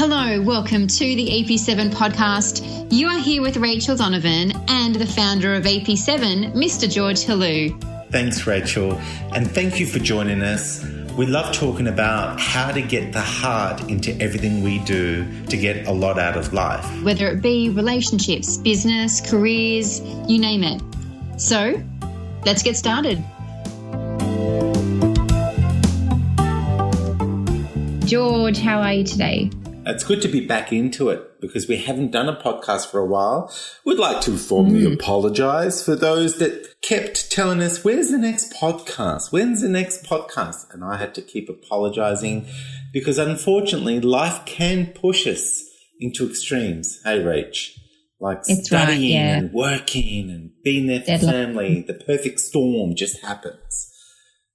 Hello, welcome to the EP7 podcast. You are here with Rachel Donovan and the founder of EP7, Mr. George Helou. Thanks, Rachel, and thank you for joining us. We love talking about how to get the heart into everything we do to get a lot out of life. Whether it be relationships, business, careers, you name it. So, let's get started. George, how are you today? It's good to be back into it because we haven't done a podcast for a while. We'd like to formally apologise for those that kept telling us, where's the next podcast? When's the next podcast? And I had to keep apologising because unfortunately life can push us into extremes. Hey, Rach, like it's studying right, yeah. and working and being there for family. The perfect storm just happens.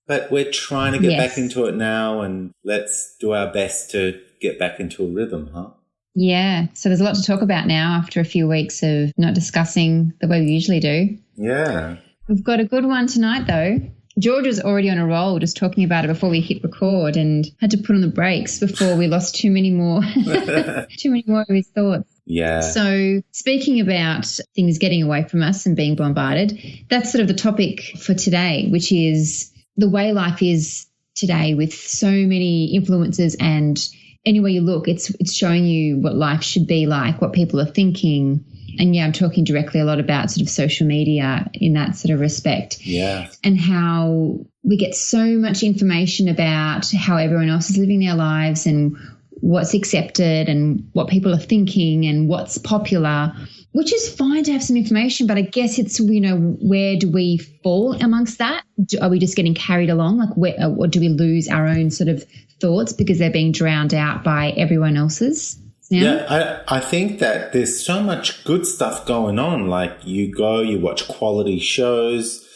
But we're trying to get back into it now, and let's do our best to get back into a rhythm, huh? Yeah. So there's a lot to talk about now after a few weeks of not discussing the way we usually do. Yeah. We've got a good one tonight, though. George was already on a roll just talking about it before we hit record and had to put on the brakes before we lost too many more of his thoughts. Yeah. So speaking about things getting away from us and being bombarded, that's sort of the topic for today, which is the way life is today with so many influences, and anywhere you look, it's showing you what life should be like, what people are thinking. And yeah, I'm talking directly a lot about sort of social media in that sort of respect. Yeah. And how we get so much information about how everyone else is living their lives and what's accepted and what people are thinking and what's popular, which is fine to have some information, but I guess it's, where do we fall amongst that? Are we just getting carried along? Like, or do we lose our own sort of thoughts because they're being drowned out by everyone else's? Yeah, I think that there's so much good stuff going on. Like you watch quality shows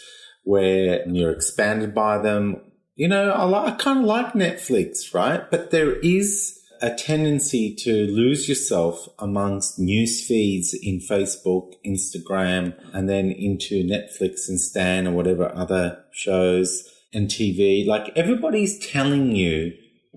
where you're expanded by them. I kind of like Netflix, right? But there is a tendency to lose yourself amongst news feeds in Facebook, Instagram, and then into Netflix and Stan or whatever other shows and TV. Like everybody's telling you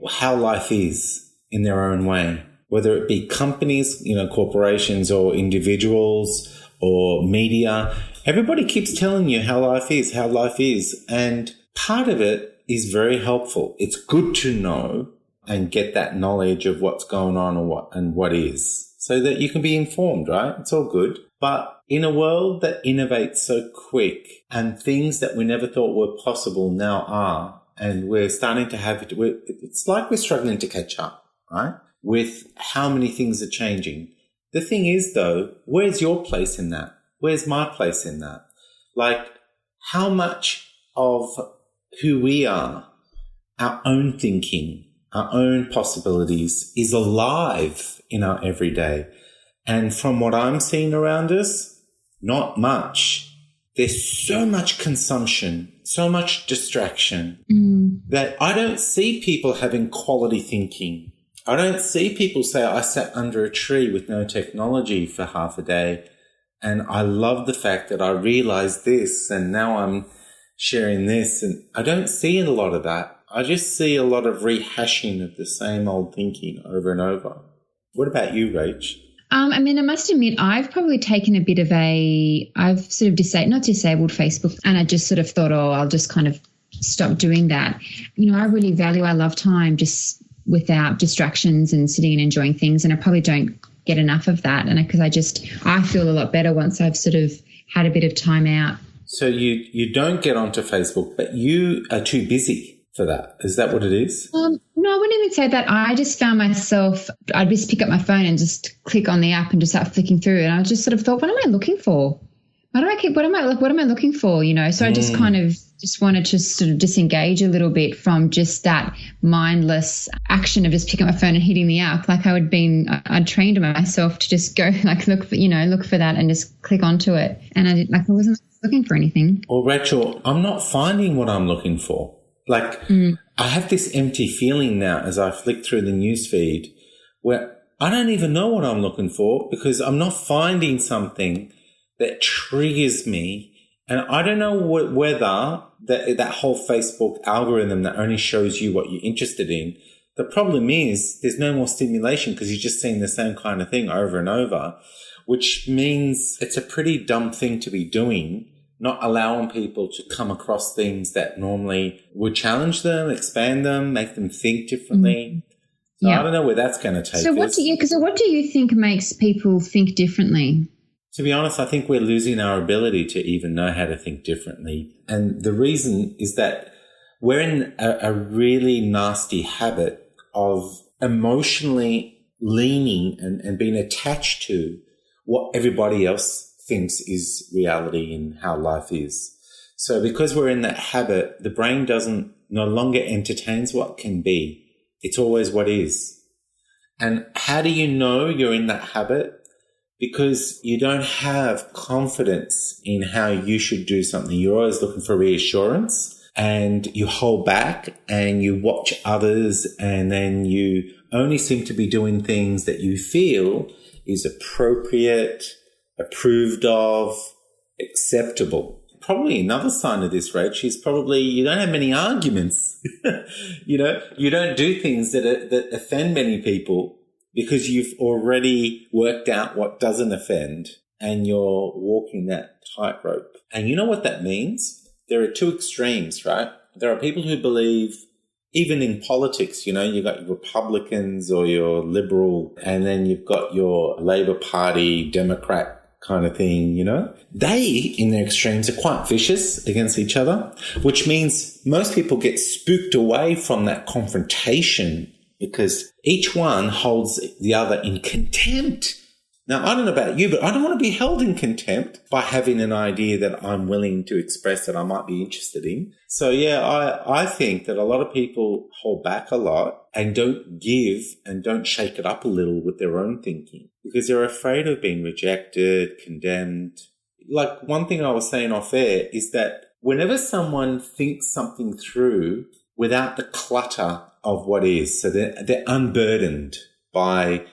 how life is in their own way, whether it be companies, corporations or individuals or media. Everybody keeps telling you how life is. And part of it is very helpful. It's good to know and get that knowledge of what's going on and what is, so that you can be informed, right? It's all good. But in a world that innovates so quick and things that we never thought were possible now are, and we're starting to have it, it's like we're struggling to catch up, right? With how many things are changing. The thing is, though, where's your place in that? Where's my place in that? Like, how much of who we are, our own thinking, our own possibilities is alive in our everyday. And from what I'm seeing around us, not much. There's so much consumption, so much distraction that I don't see people having quality thinking. I don't see people say, I sat under a tree with no technology for half a day. And I love the fact that I realized this and now I'm sharing this. And I don't see a lot of that. I just see a lot of rehashing of the same old thinking over and over. What about you, Rach? I must admit, I've probably taken a bit of I've sort of not disabled Facebook, and I just sort of thought, I'll just kind of stop doing that. I really I love time just without distractions and sitting and enjoying things, and I probably don't get enough of that. And because I feel a lot better once I've sort of had a bit of time out. So you don't get onto Facebook, but you are too busy for that. Is that what it is? No, I wouldn't even say that. I just found myself, I'd just pick up my phone and just click on the app and just start flicking through. And I just sort of thought, what am I looking for? What am I looking for? So I just kind of just wanted to sort of disengage a little bit from just that mindless action of just picking up my phone and hitting the app. Like I'd trained myself to just go like look for that and just click onto it. And I wasn't looking for anything. Well, Rachel, I'm not finding what I'm looking for. Like I have this empty feeling now as I flick through the newsfeed where I don't even know what I'm looking for because I'm not finding something that triggers me. And I don't know whether that whole Facebook algorithm that only shows you what you're interested in The problem is there's no more stimulation because you're just seeing the same kind of thing over and over, which means it's a pretty dumb thing to be doing, not allowing people to come across things that normally would challenge them, expand them, make them think differently. So I don't know where that's going to take us. So what do you think makes people think differently? To be honest, I think we're losing our ability to even know how to think differently. And the reason is that we're in a really nasty habit of emotionally leaning and being attached to what everybody else thinks is reality and how life is. So because we're in that habit, the brain no longer entertains what can be. It's always what is. And how do you know you're in that habit? Because you don't have confidence in how you should do something. You're always looking for reassurance and you hold back and you watch others, and then you only seem to be doing things that you feel is appropriate, approved of, acceptable. Probably another sign of this, Rach, is probably you don't have many arguments. You don't do things that offend many people because you've already worked out what doesn't offend and you're walking that tightrope. And you know what that means? There are two extremes, right? There are people who believe, even in politics, you've got your Republicans or your Liberal, and then you've got your Labor Party, Democrat kind of thing, They, in their extremes, are quite vicious against each other, which means most people get spooked away from that confrontation because each one holds the other in contempt. Now, I don't know about you, but I don't want to be held in contempt by having an idea that I'm willing to express that I might be interested in. So, I think that a lot of people hold back a lot and don't give and don't shake it up a little with their own thinking because they're afraid of being rejected, condemned. Like one thing I was saying off air is that whenever someone thinks something through without the clutter of what is, so they're unburdened by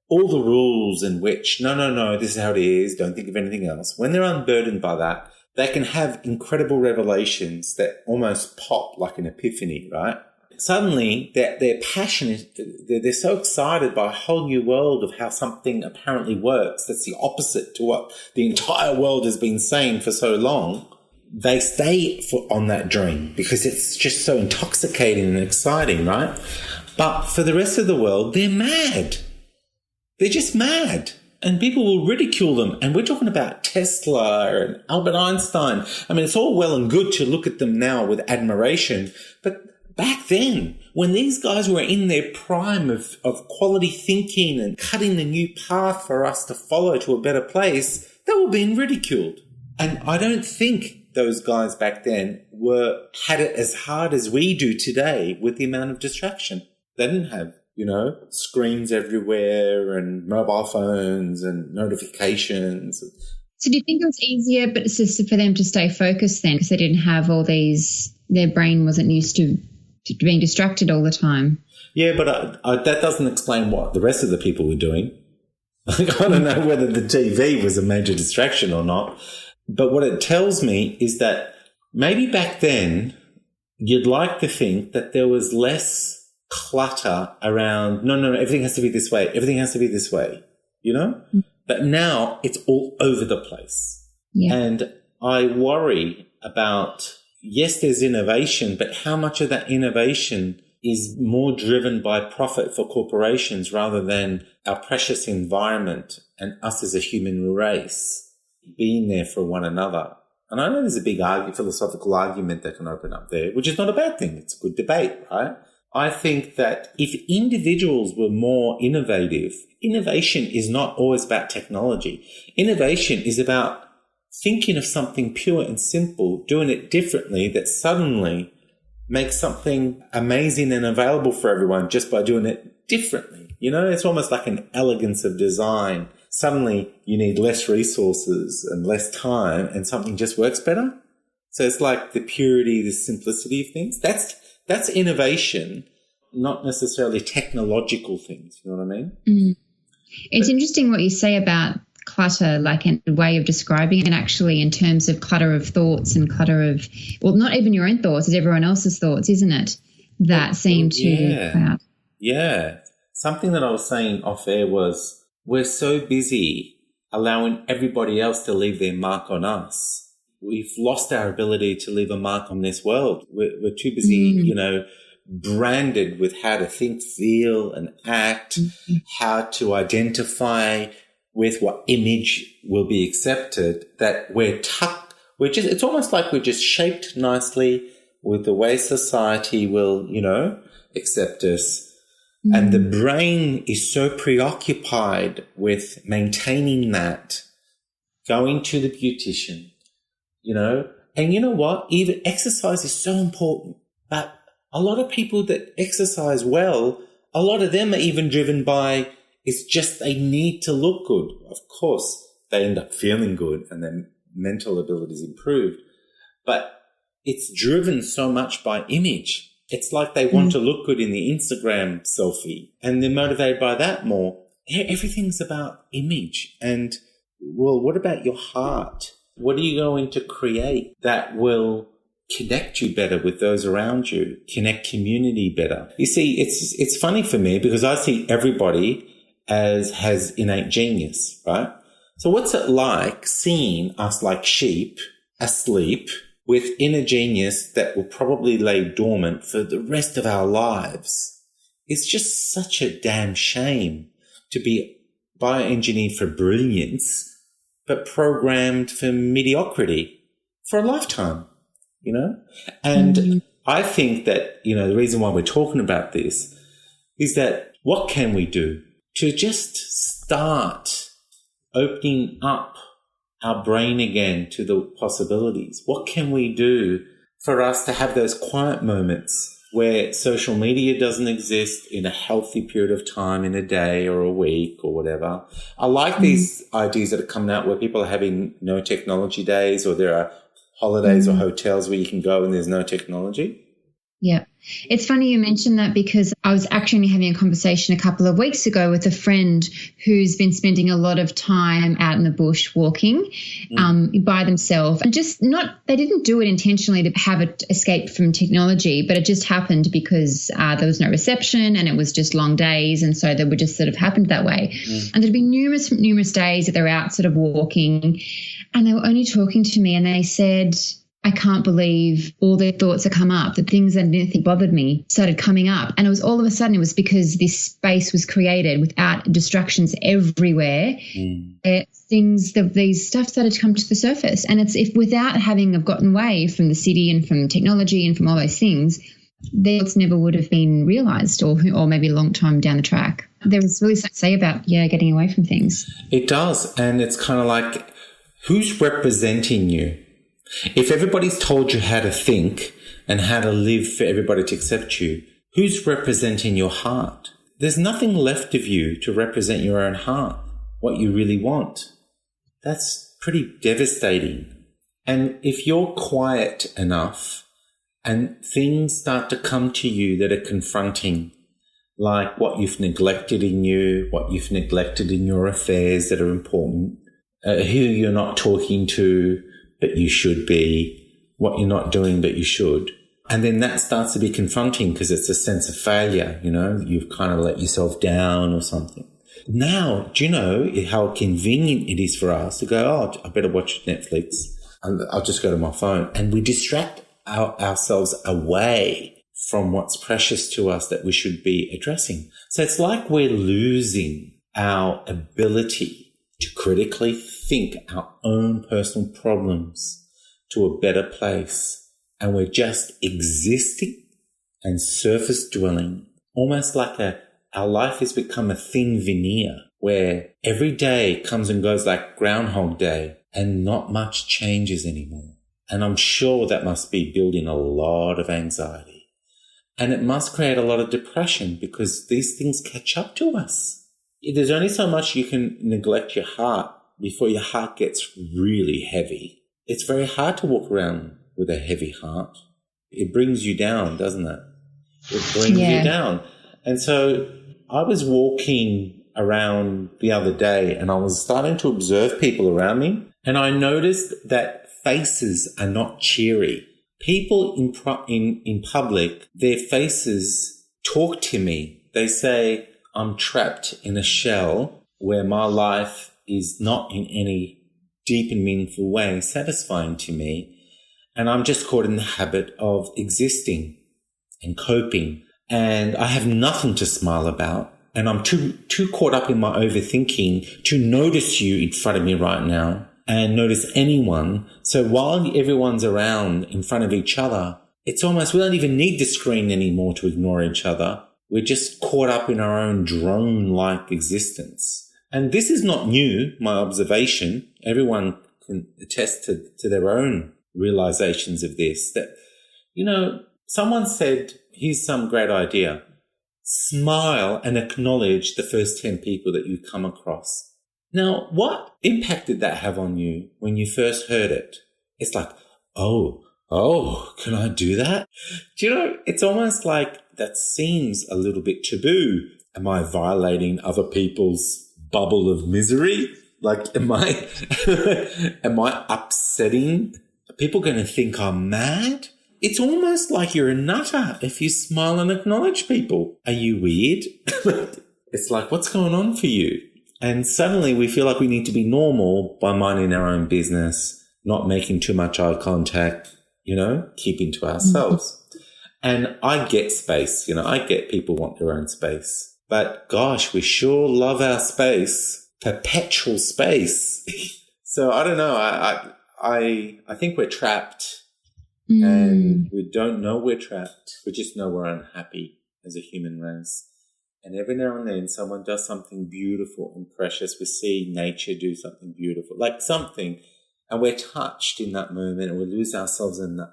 all the rules in which, no, this is how it is, don't think of anything else. When they're unburdened by that, they can have incredible revelations that almost pop like an epiphany, right? Suddenly, they're passionate, they're so excited by a whole new world of how something apparently works. That's the opposite to what the entire world has been saying for so long. They stay on that dream because it's just so intoxicating and exciting, right? But for the rest of the world, they're mad. They're just mad, and people will ridicule them. And we're talking about Tesla and Albert Einstein. I mean, it's all well and good to look at them now with admiration. But back then, when these guys were in their prime of quality thinking and cutting the new path for us to follow to a better place, they were being ridiculed. And I don't think those guys back then had it as hard as we do today with the amount of distraction. They didn't have screens everywhere and mobile phones and notifications. So do you think it was easier, but it's just for them to stay focused then because they didn't have all these, their brain wasn't used to being distracted all the time? Yeah, but that doesn't explain what the rest of the people were doing. I don't know whether the TV was a major distraction or not. But what it tells me is that maybe back then you'd like to think that there was less clutter around, no, everything has to be this way. Everything has to be this way, But now it's all over the place. Yeah. And I worry about, yes, there's innovation, but how much of that innovation is more driven by profit for corporations rather than our precious environment and us as a human race being there for one another. And I know there's a big philosophical argument that can open up there, which is not a bad thing. It's a good debate, right? I think that if individuals were more innovative, innovation is not always about technology. Innovation is about thinking of something pure and simple, doing it differently, that suddenly makes something amazing and available for everyone just by doing it differently. It's almost like an elegance of design. Suddenly you need less resources and less time and something just works better. So it's like the purity, the simplicity of things. That's innovation, not necessarily technological things. You know what I mean? Mm. It's interesting what you say about clutter, like a way of describing it, and actually in terms of clutter of thoughts and clutter of, well, not even your own thoughts, it's everyone else's thoughts, isn't it? That seem to cloud. Yeah. Something that I was saying off air was we're so busy allowing everybody else to leave their mark on us. We've lost our ability to leave a mark on this world. We're too busy, branded with how to think, feel, and act, how to identify with what image will be accepted, that it's almost like we're just shaped nicely with the way society will, accept us. And the brain is so preoccupied with maintaining that, going to the beautician, and you know what? Even exercise is so important, but a lot of people that exercise well, a lot of them are even driven by it's just they need to look good. Of course, they end up feeling good and their mental abilities improved, but it's driven so much by image. It's like they want to look good in the Instagram selfie and they're motivated by that more. Everything's about image. And, well, what about your heart? What are you going to create that will connect you better with those around you, connect community better? You see, it's funny for me because I see everybody as has innate genius, right? So what's it like seeing us like sheep asleep with inner genius that will probably lay dormant for the rest of our lives? It's just such a damn shame to be bioengineered for brilliance, but programmed for mediocrity for a lifetime, And I think that, the reason why we're talking about this is that what can we do to just start opening up our brain again to the possibilities? What can we do for us to have those quiet moments where social media doesn't exist in a healthy period of time in a day or a week or whatever? I like these ideas that are coming out where people are having no technology days, or there are holidays or hotels where you can go and there's no technology. Yeah. It's funny you mentioned that because I was actually having a conversation a couple of weeks ago with a friend who's been spending a lot of time out in the bush walking by themselves, and they didn't do it intentionally to have it escape from technology, but it just happened because there was no reception and it was just long days. And so they would just sort of happened that way. And there'd been numerous days that they're out sort of walking, and they were only talking to me and they said, I can't believe all the thoughts that come up, the things that I didn't think bothered me started coming up. And it was all of a sudden, it was because this space was created without distractions everywhere. These stuff started to come to the surface. And it's without having gotten away from the city and from technology and from all those things, those never would have been realized or maybe a long time down the track. There was really something to say about, getting away from things. It does. And it's kind of like, who's representing you? If everybody's told you how to think and how to live for everybody to accept you, who's representing your heart? There's nothing left of you to represent your own heart, what you really want. That's pretty devastating. And if you're quiet enough and things start to come to you that are confronting, like what you've neglected in you, what you've neglected in your affairs that are important, who you're not talking to, but you should be, what you're not doing, but you should. And then that starts to be confronting because it's a sense of failure, you've kind of let yourself down or something. Now, do you know how convenient it is for us to go, I better watch Netflix and I'll just go to my phone. And we distract ourselves away from what's precious to us that we should be addressing. So it's like we're losing our ability to critically think our own personal problems to a better place. And we're just existing and surface dwelling, almost like our life has become a thin veneer where every day comes and goes like Groundhog Day and not much changes anymore. And I'm sure that must be building a lot of anxiety. And it must create a lot of depression because these things catch up to us. There's only so much you can neglect your heart before your heart gets really heavy. It's very hard to walk around with a heavy heart. It brings you down, doesn't it? It brings you down. And so I was walking around the other day and I was starting to observe people around me, and I noticed that faces are not cheery. People in public, their faces talk to me they say I'm trapped in a shell where my life is not in any deep and meaningful way satisfying to me. And I'm just caught in the habit of existing and coping. And I have nothing to smile about. And I'm too caught up in my overthinking to notice you in front of me right now and notice anyone. So while everyone's around in front of each other, it's almost, we don't even need the screen anymore to ignore each other. We're just caught up in our own drone-like existence. And this is not new, my observation. Everyone can attest to their own realizations of this. That, you know, someone said, here's some great idea. Smile and acknowledge the first 10 people that you come across. Now, what impact did that have on you when you first heard it? It's like, oh, can I do that? Do you know, it's almost like that seems a little bit taboo. Am I violating other people's bubble of misery? Like, am I upsetting? Are people going to think I'm mad? It's almost like you're a nutter if you smile and acknowledge people. Are you weird? It's like, what's going on for you? And suddenly we feel like we need to be normal by minding our own business, not making too much eye contact, you know, keeping to ourselves. And I get space, you know, I get people want their own space. But gosh, we sure love our space, perpetual space. So I don't know. I think we're trapped. And we don't know we're trapped. We just know we're unhappy as a human race. And every now and then someone does something beautiful and precious. We see nature do something beautiful, like something, and we're touched in that moment and we lose ourselves in the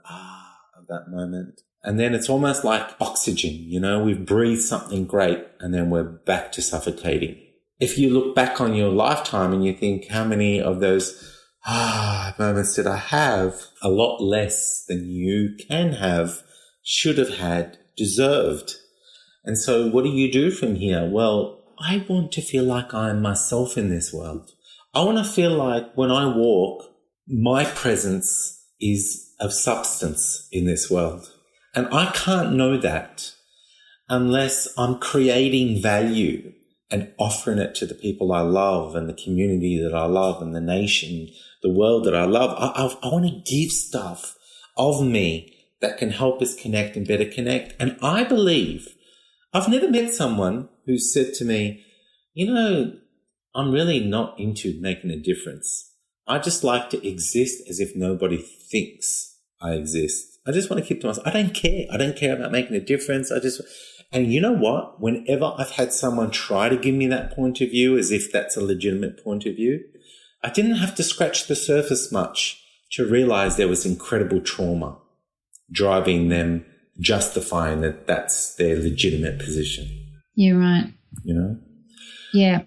of that moment. And then it's almost like oxygen, you know, we've breathed something great and then we're back to suffocating. If you look back on your lifetime and you think, how many of those moments did I have? A lot less than you can have, should have had, deserved. And so what do you do from here? Well, I want to feel like I'm myself in this world. I want to feel like when I walk, my presence is of substance in this world. And I can't know that unless I'm creating value and offering it to the people I love and the community that I love and the nation, the world that I love. I want to give stuff of me that can help us connect and better connect. And I believe, I've never met someone who said to me, you know, I'm really not into making a difference. I just like to exist as if nobody thinks I exist. I just want to keep to myself. I don't care. I don't care about making a difference. And you know what? Whenever I've had someone try to give me that point of view as if that's a legitimate point of view, I didn't have to scratch the surface much to realize there was incredible trauma driving them, justifying that that's their legitimate position. You're right. You know? Yeah.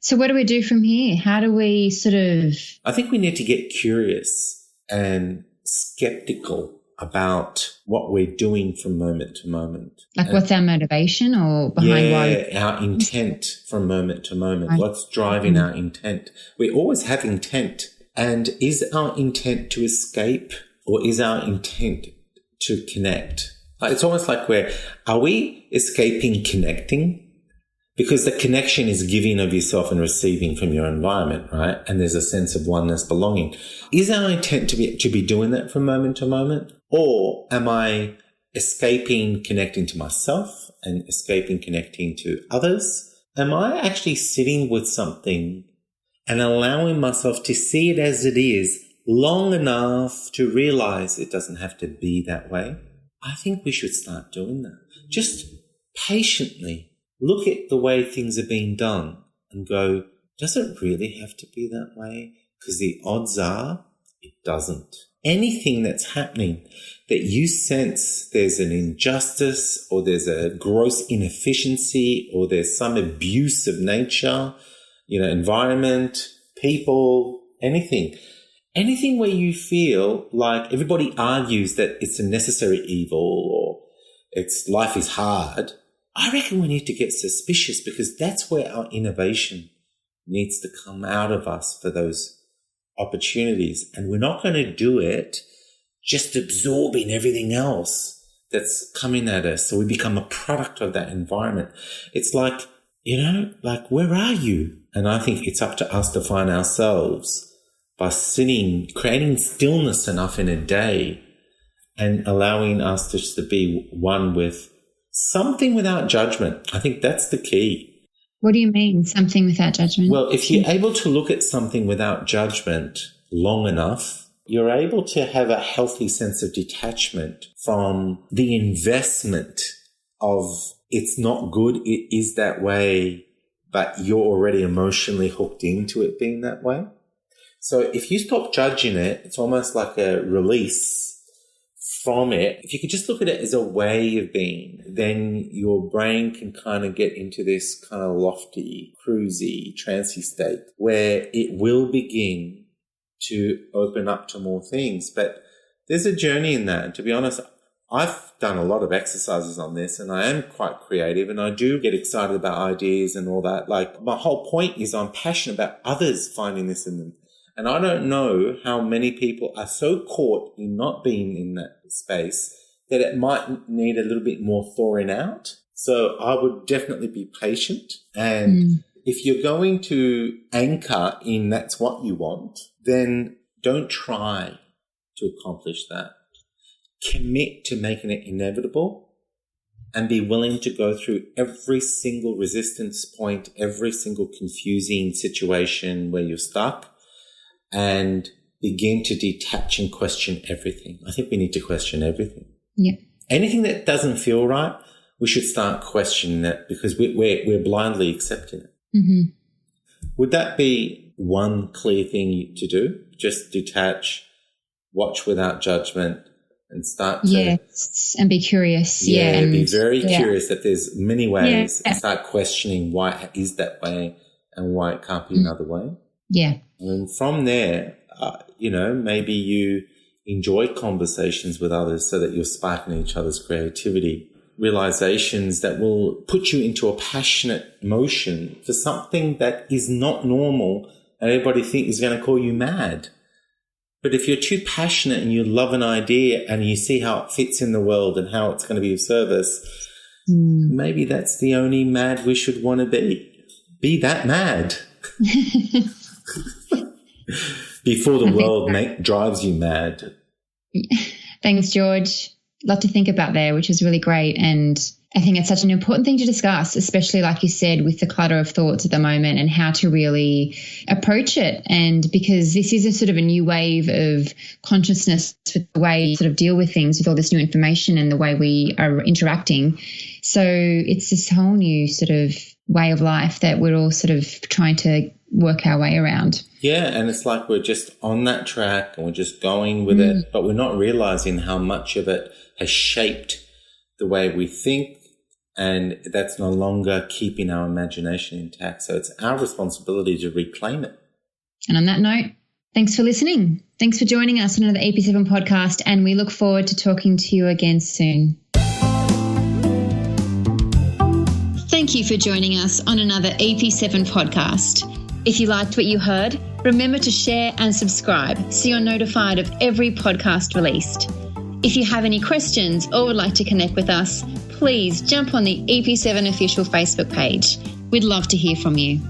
So what do we do from here? How do we sort of... I think we need to get curious and skeptical about what we're doing from moment to moment. Like, what's our motivation or behind why? Yeah, our intent from moment to moment. Right. What's driving our intent? We always have intent. And is our intent to escape or is our intent to connect? It's almost like are we escaping connecting? Because the connection is giving of yourself and receiving from your environment, right? And there's a sense of oneness, belonging. Is our intent to be doing that from moment to moment? Or am I escaping connecting to myself and escaping connecting to others? Am I actually sitting with something and allowing myself to see it as it is long enough to realize it doesn't have to be that way? I think we should start doing that. Just patiently look at the way things are being done and go, does it really have to be that way? Because the odds are it doesn't. Anything that's happening that you sense there's an injustice or there's a gross inefficiency or there's some abuse of nature, you know, environment, people, anything where you feel like everybody argues that it's a necessary evil or life is hard, I reckon we need to get suspicious because that's where our innovation needs to come out of us for those opportunities. And we're not going to do it just absorbing everything else that's coming at us. So we become a product of that environment. It's like, where are you? And I think it's up to us to find ourselves by sitting, creating stillness enough in a day and allowing us just to be one with something without judgment. I think that's the key. What do you mean, something without judgment? Well, if you're able to look at something without judgment long enough, you're able to have a healthy sense of detachment from the investment of it's not good, it is that way, but you're already emotionally hooked into it being that way. So if you stop judging it, it's almost like a release from it. If you could just look at it as a way of being, then your brain can kind of get into this kind of lofty, cruisy, trancy state where it will begin to open up to more things. But there's a journey in that. And to be honest, I've done a lot of exercises on this and I am quite creative and I do get excited about ideas and all that. Like my whole point is I'm passionate about others finding this in them. And I don't know how many people are so caught in not being in that space that it might need a little bit more thawing out. So I would definitely be patient. And if you're going to anchor in that's what you want, then don't try to accomplish that. Commit to making it inevitable and be willing to go through every single resistance point, every single confusing situation where you're stuck, and begin to detach and question everything. I think we need to question everything. Yeah. Anything that doesn't feel right, we should start questioning it because we're blindly accepting it. Mm-hmm. Would that be one clear thing to do? Just detach, watch without judgment, and start to... Yes, and be curious. Yeah, and be very curious that there's many ways and start questioning why it is that way and why it can't be another way. Yeah. And from there, maybe you enjoy conversations with others so that you're sparking each other's creativity, realizations that will put you into a passionate motion for something that is not normal and everybody thinks is going to call you mad. But if you're too passionate and you love an idea and you see how it fits in the world and how it's going to be of service, maybe that's the only mad we should want to be. Be that mad. Before the world drives you mad. Thanks, George. A lot to think about there, which is really great. And I think it's such an important thing to discuss, especially like you said, with the clutter of thoughts at the moment and how to really approach it. And because this is a sort of a new wave of consciousness for the way you sort of deal with things with all this new information and the way we are interacting. So it's this whole new sort of way of life that we're all sort of trying to work our way around. Yeah, and it's like we're just on that track and we're just going with it, but we're not realizing how much of it has shaped the way we think, and that's no longer keeping our imagination intact. So it's our responsibility to reclaim it. And on that note, thanks for listening. Thanks for joining us on another AP7 podcast, and we look forward to talking to you again soon. Thank you for joining us on another AP7 podcast. If you liked what you heard, remember to share and subscribe so you're notified of every podcast released. If you have any questions or would like to connect with us, please jump on the EP7 official Facebook page. We'd love to hear from you.